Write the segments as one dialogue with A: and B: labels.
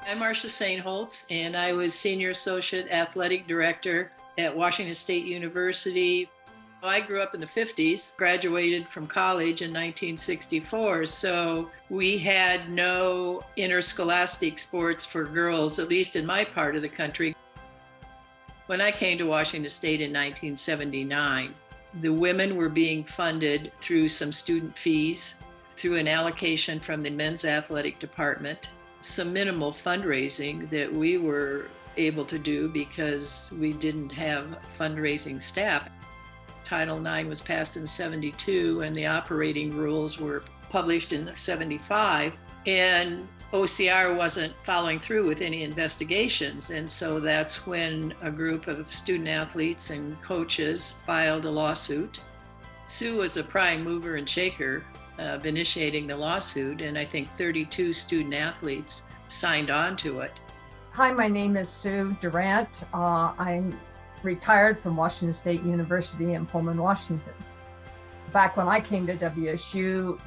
A: I'm Marcia Saneholtz, and I was Senior Associate Athletic Director at Washington State University. I grew up in the 50s, graduated from college in 1964, so we had no interscholastic sports for girls, at least in my part of the country. When I came to Washington State in 1979, the women were being funded through some student fees, through an allocation from the men's athletic department, some minimal fundraising that we were able to do because we didn't have fundraising staff. Title IX was passed in '72 and the operating rules were published in '75, and OCR wasn't following through with any investigations. And so that's when a group of student athletes and coaches filed a lawsuit. Sue was a prime mover and shaker of initiating the lawsuit, and I think 32 student athletes signed on to it.
B: Hi, my name is Sue Durrant. I'm retired from Washington State University in Pullman, Washington. Back when I came to WSU,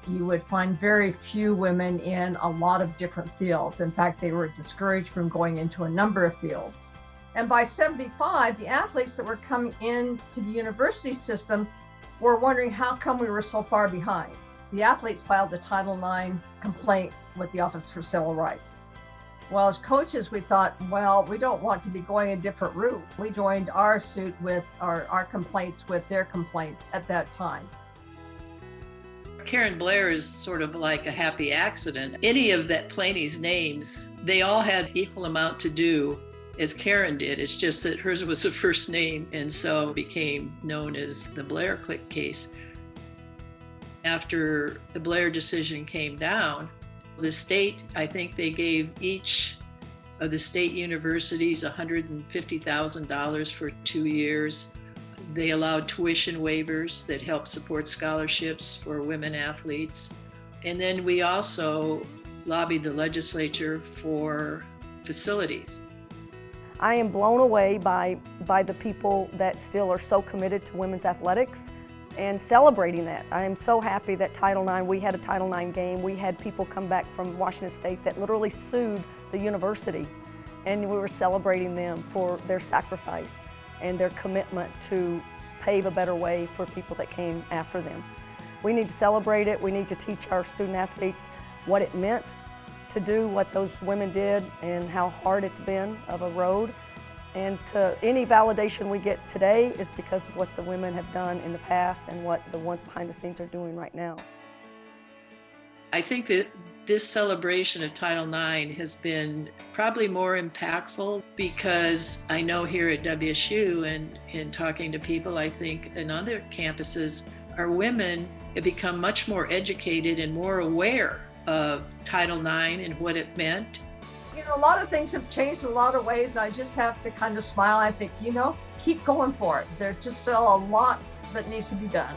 B: you would find very few women in a lot of different fields. In fact, they were discouraged from going into a number of fields. And by '75, the athletes that were coming into the university system were wondering how come we were so far behind. The athletes filed the Title IX complaint with the Office for Civil Rights. Well, as coaches, we thought, well, we don't want to be going a different route. We joined our suit with our complaints with their complaints at that time.
A: Karen Blair is sort of like a happy accident. Any of that plaintiff's names, they all had equal amount to do as Karen did. It's just that hers was a first name, and so became known as the Blair Click case. After the Blair decision came down, the state, I think they gave each of the state universities $150,000 for 2 years. They allowed tuition waivers that help support scholarships for women athletes. And then we also lobbied the legislature for facilities.
C: I am blown away by the people that still are so committed to women's athletics and celebrating that. I am so happy that Title IX, we had a Title IX game. We had people come back from Washington State that literally sued the university, and we were celebrating them for their sacrifice and their commitment to pave a better way for people that came after them. We need to celebrate it. We need to teach our student athletes what it meant to do what those women did and how hard it's been of a road. And to any validation we get today is because of what the women have done in the past and what the ones behind the scenes are doing right now.
A: I think that this celebration of Title IX has been probably more impactful because I know here at WSU and in talking to people, I think in other campuses, our women have become much more educated and more aware of Title IX and what it meant.
B: You know, a lot of things have changed in a lot of ways, and I just have to kind of smile. I think, keep going for it. There's just still a lot that needs to be done.